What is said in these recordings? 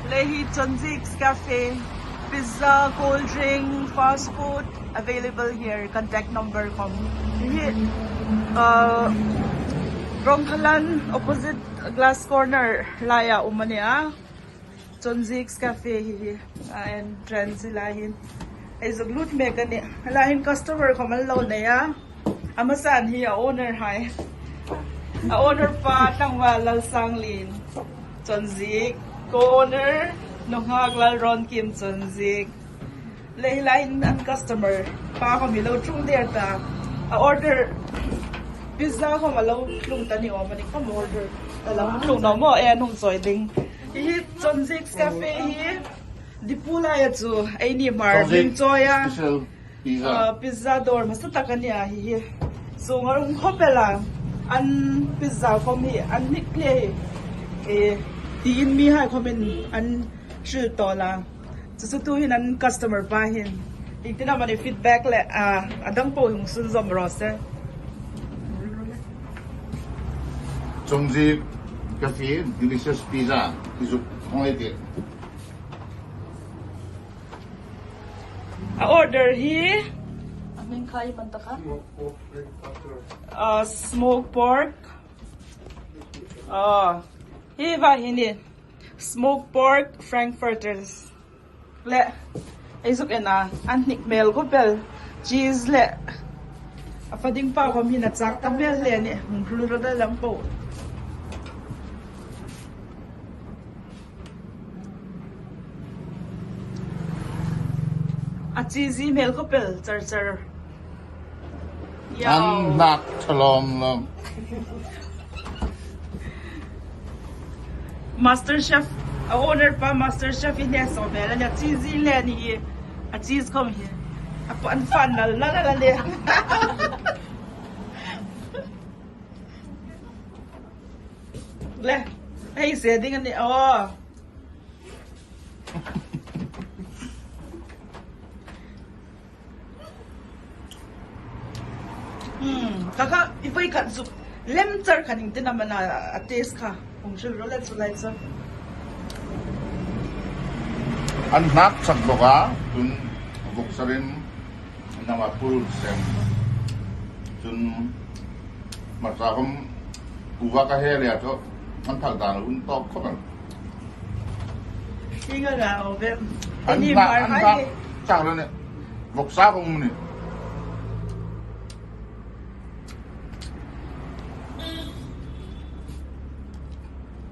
Lehi Thik's Cafe, pizza, cold drink, fast food available here. Contact number kom. Ronghalan opposite glass corner laya umania. Thik's Cafe entrance lahin. Is a glut megani. Lahin customer kom alone na ya. Amasan hi owner hai. Owner pa tangwa lal sanglin. Thik co-owner Nohag lal ron kim Thik. Lain ang customer pa kami lo chung der ta. Order pizza ko malo lung tani o mani ko order. Alam lung no mo nung soy ding. Hi Thik's Cafe hi di pula ya chu ai ni mar bing choya. Pizza door masata kanya hi. So ngarong hopela an pizza ko mi an nikle din mi hai comment an shi to la su tu hin an customer pa hin itina mani feedback le adang po yung sun zom rose Thik Cafe delicious pizza isu only order hi aming kai man ta ka smoked pork Hiva hindi smoked pork frankfurters le isuk ena antik mel ko pel cheese le apading pa ko minatsak tabel le ni nglulo da lang po a cheesy mel ko pel char Anak chalom lang. Master Chef, owner pa Master Chef in there so bela niya cheesy le ni a cheese come here. Apo an fan na le. Le, hey setting ni Kaka ipoy kan soup lem char kaning tin naman na taste ka. Kung sure let's like so. Anak sakto ka dun buksa rin na mapul sem dun masakam uwa ka hele ato ang tagdana untok ko man Inga nga obe. anak sakto ne buksa ko muni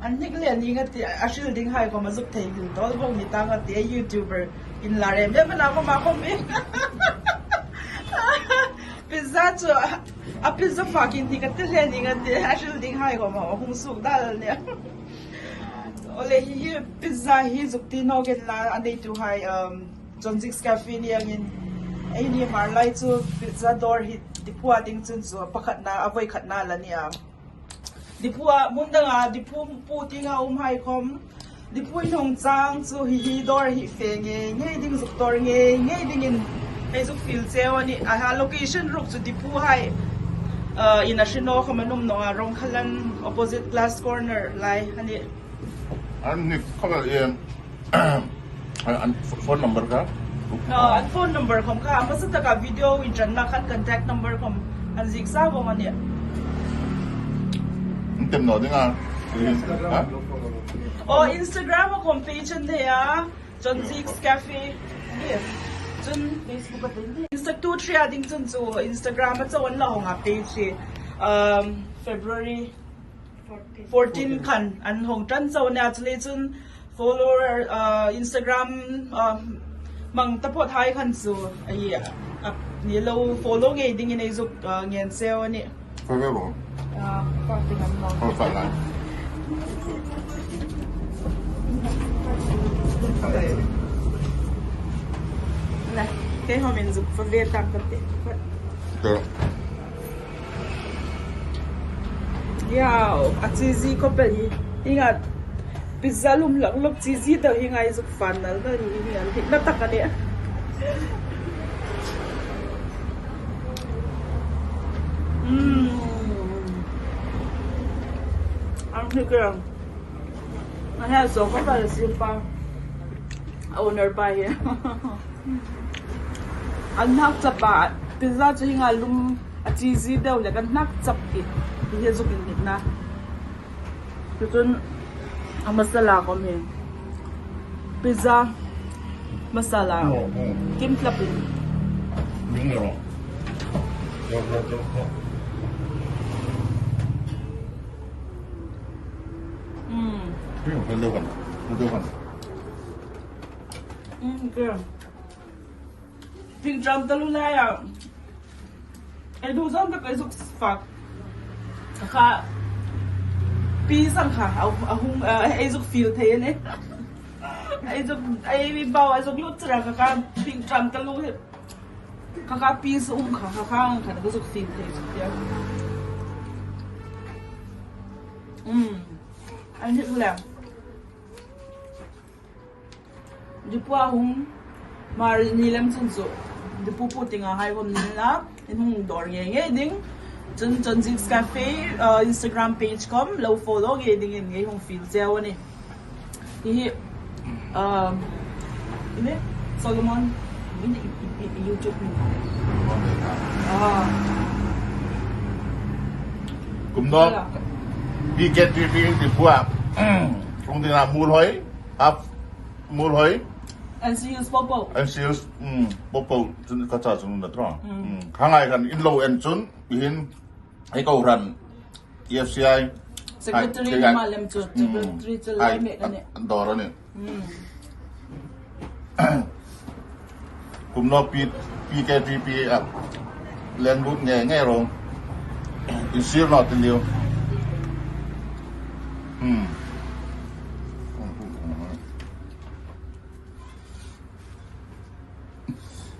Antik le ni nga ti ashil ding hai ko mazuk thai gin tol bong ni ta nga ti YouTuber in la rem le mana ko ma ko mi pizza cho a pizza fucking ti ka ti le ni nga ti ashil ding hai ko ma hung suk dal ne ole hi pizza hi zuk ti no gen la anei tu hai Thik's Cafe ni ang in ai ni mar lai chu pizza door hi ti puwa ding chun chu pakhat na avoi khat na la ni Dipua munda nga dipu puti nga hai kom dipu inong chang chu hi dor hi fe nge ding zuk dor nge ding in ai zuk fil chewa ni a location ruk chu dipu hai in a shino khamanum no rong khalan opposite glass corner lai hani Anik ko an phone number ka an phone number kom ka masata ka video in jan na kan contact number kom an zigsa bo man ya tem no din nga Instagram akong page niya Thik's Cafe yes Facebook at din Insta 2-3 ading so Instagram at sa wala akong page February 14 kan an hong tan sa wala actually chun follower Instagram mang tapot hai kan so ay ni lo follow ngay ding inay zuk ngen seo ni February Partingan mo. Salah. Nah, kayak homin zuk verletak kete. Ya, a cheesy ko pali. Ingat, pizza lumlak cheesy daw hingay zuk fanal na rin. Natakan niya. Ang higlang. Mahal so ko para silpa. owner pa here. Ang naksapat, pizza sa hingalum at cheesy daw na kan naksapit. Hindi zukin na. Ito ang masala ko min. Pizza masala. Kimtlapin. Bingo. Hello. Okay. Ping drum talulaya. Du som tak isok fuck. Ka pisang ka ahung isok feel tayo ne. Isok ay bawa isok lutra ka ping drum talu. Ka pis ka isok feel tayo. Anh thích làm đi qua hùng mà đi làm chân số đi phụ tiếng hai hôm nila in hùng đòi nghe đinh chân thik cafe Instagram page com lâu follow nghe đinh nghe hùng feed zero này thì ini Solomon ini YouTube ni cũng đó đi kết đi thì qua công ty làm mua hối mua hối and see you popo popo chúng có cho chúng được rồi hàng ngày gần in low and chúng bihin hay cầu rần EFCI secretary nama lem tu secretary tu lem ni anh đó này cũng nó PKTP lên bút nghe rồi in siêu nó tình yêu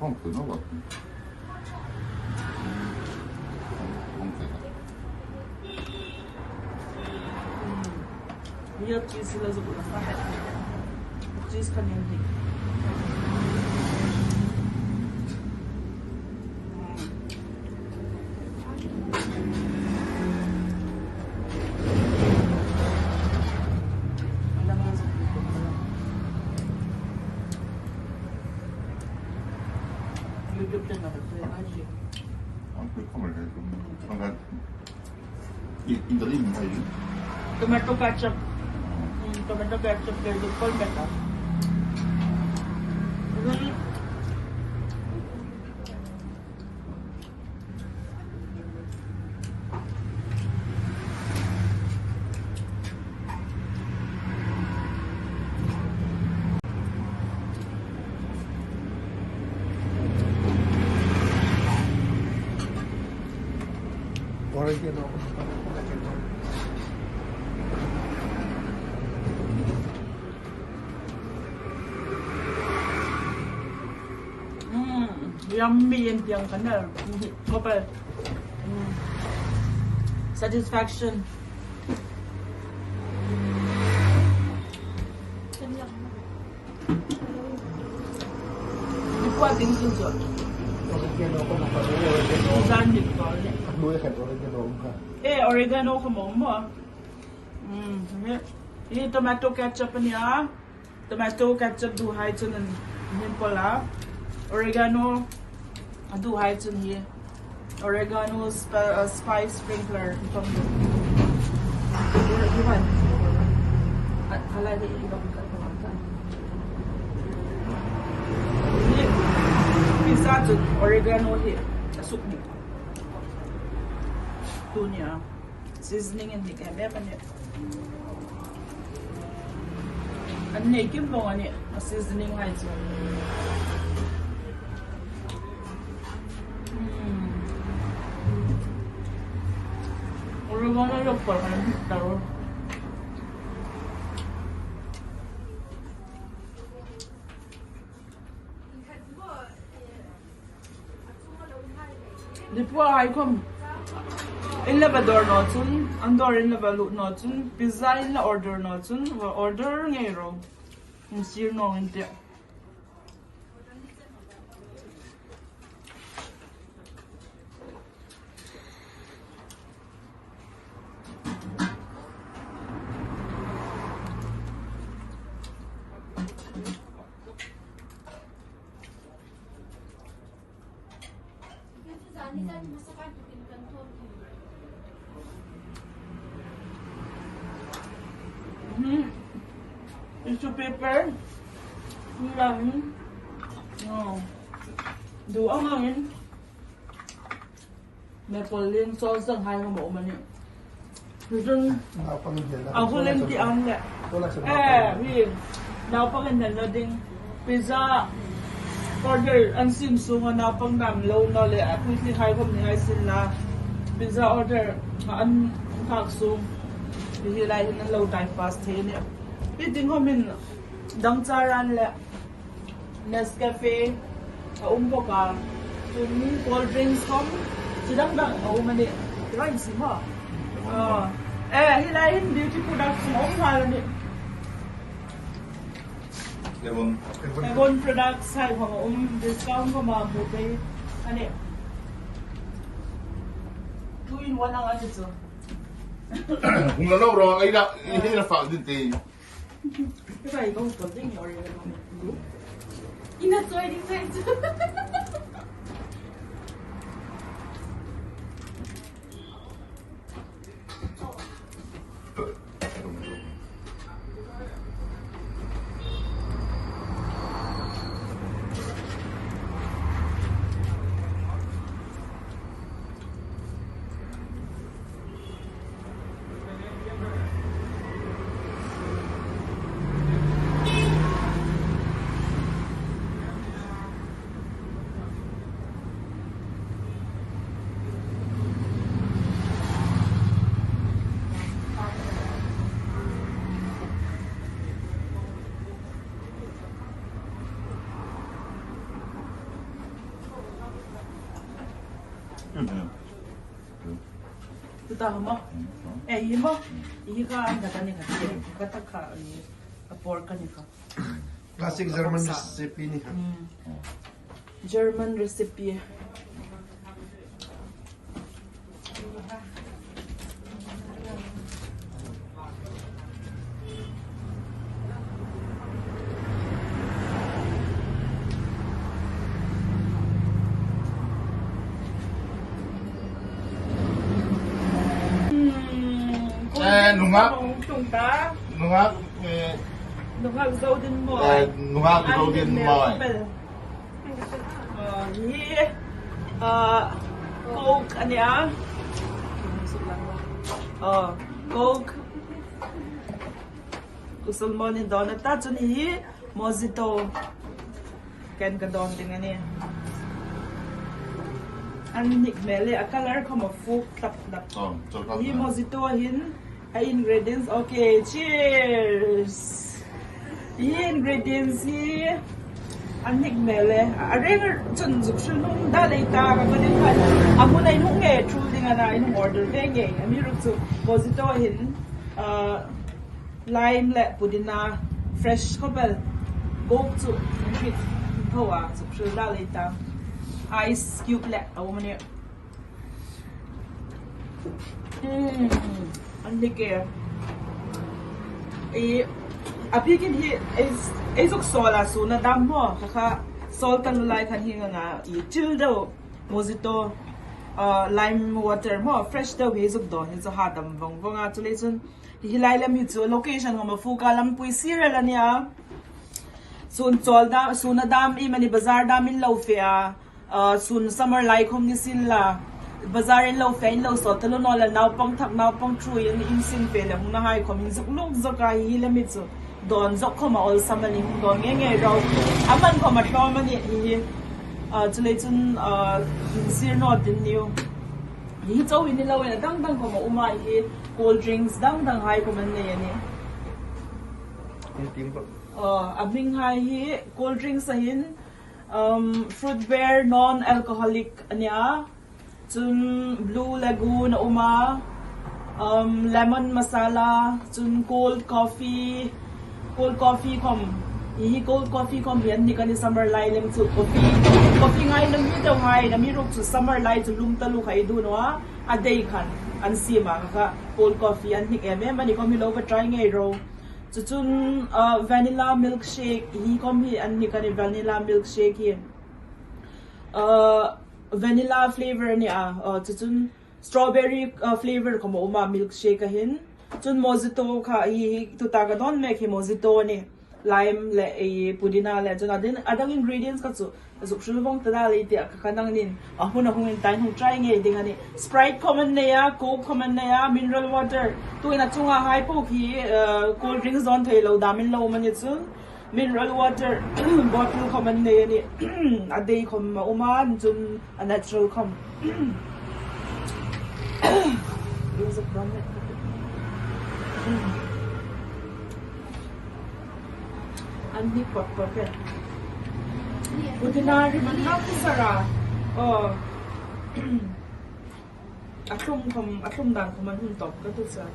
không phải nó bật Dia cheese lah sebut lah. Cheese kan yang ni. YouTube channel saya aja. Aku kamera itu, angkat. Ini tadi mana? Tomato ketchup. Tomato ketchup dari Jepun betul. Yummy yang kena apa satisfaction. Kuat din sunod. Oregano ko na pala. Sandig ko. Luya ka oregano ka. Oregano ko mo. Ini tomato ketchup niya. Tomato ketchup duhay ito nun pala. Oregano duhay ito niya. Oregano spice sprinkler. Duhay. Halay di ibang katawakan. Pizza ito. Oregano here. Asuk niya. Ito niya. Seasoning and hindi kaya pa niya. Ano niya, ikim po nga niya. Seasoning nga ito. Oregano yung parang taro. Di po ay kom. Inlavador notun, andor inlavalut notun, pizza inla order notun, order ngero. Insir no inte. Tissue paper. Lang. Oh. Do ang hangin. Maple leaf sauce ang hai mo man ni. Dun Nakapangigyan. ako lang di ang le. Wala sa Hi. Napakinggan na ding pizza order ang simso nga napang namlaw na le at quickly hai ko ni hai sila pizza order ang kakso bihilay ng low time fast hin piting ko min dang charan le Nescafe umpo ka tuni cold drinks kom sidang dang umani right si mo hilahin beauty products mo kala ni Egon products hai ko discount ko mabuti ani 2-in-1 ang ano to Kung ano bro, ay hindi na fa din te. Diba ikaw ko din or Ina so ini friends. Tuta mo yun mo ka ang gata ni ka gata ka pork ni ka Classic German recipe ni. German recipe Nungag daw din mo Nungag daw din mo Coke ano Coke gusto mo ni donut tatso ni mojito ken ka don din ani ang nikmele a color ko mo fook tap hi mojito hin ay ingredients okay cheers ingredients hi ang nikmele areng chun zuk shun nung dalay ta ka din ka amo na inung truly nga na inung order venge ami ruk su mojito hin lime le pudina fresh kopel go to fit hoa zuk shun dalay ta ice cube le amo man ya ang dike apigin hi is ok sola so na dam mo kaka salt kan lai kan hi nga chill do mojito lime water mo fresh do hi zuk do hi zo ha dam vong vonga chule chun hilai lam hi chu location ma fu ka lam pui sira la nia sun chol da suna dam I mani bazar dam in lo fe sun summer lai khom ni sin la bazar in lo fe in lo so talo no la naw pang thak naw pang tru in sin fe la huna hai khom in zuk luk zoka hi la mi chu don zok khoma all summer ni don nge ro aman khoma trauma ni hi chule chun sir no din new hi chau in lo na dang dang khoma umai hi cold drinks dang dang hai khoma ne ni abing hai hi cold drinks ahin fruit bear non alcoholic anya chun blue lagoon uma lemon masala chun cold coffee kom hi cold coffee kom hian ni kan summer lai lem chu coffee ngai nam mi deu hai na mi ruk chu summer lai chu lum talu khai du no a day khan an sima ka cold coffee an ni em mani kom hi lo ba try ngai ro chu chun vanilla milkshake hi kom hi an ni kan vanilla milkshake hi vanilla flavor ni chun strawberry flavor ko mo uma milkshake hin chun mojito kha hi tu ta ga don make hi mojito ni lime le pudina le chun adang ingredients ka chu azuk shul bong tada le ti ka kanang nin ahun ahun in tain hu try nge ding ani Sprite common ne ya Coke common ne ya mineral water tu ina chunga hai po ki cold drinks don thei lo damin lo man chu mineral water bottle common ne ni a day khom uma chun a natural khom use a problem and pot perfect ordinary man na sara aklum dan ko man hun top ka tu sa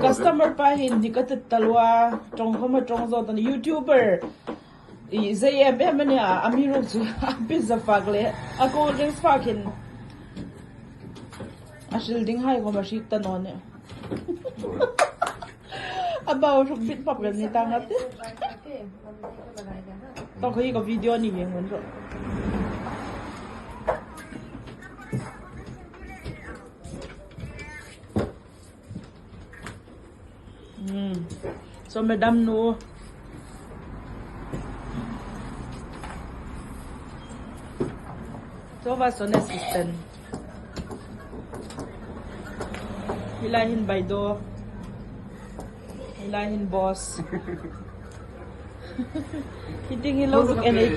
customer pa hindi ka talwa trong homa trong zo tan YouTuber zai em ne amiro chu pizza fagle a cold drinks fakin a shielding hai ko ma shik tan on about bit pop gan ni tangat to ko ko video ni yeng ngon ro so madam no so was on assistant hilahin by do hilahin boss hiting hilaw look and it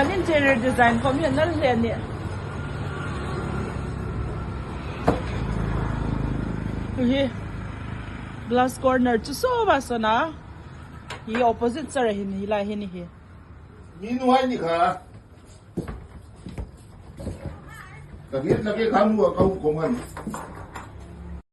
an interior design communal ni Hi glass corner to so vaso na hi opposite sa rahin hila hin hi Minuhay ni ka. Kabit lagi kamu kau kuman.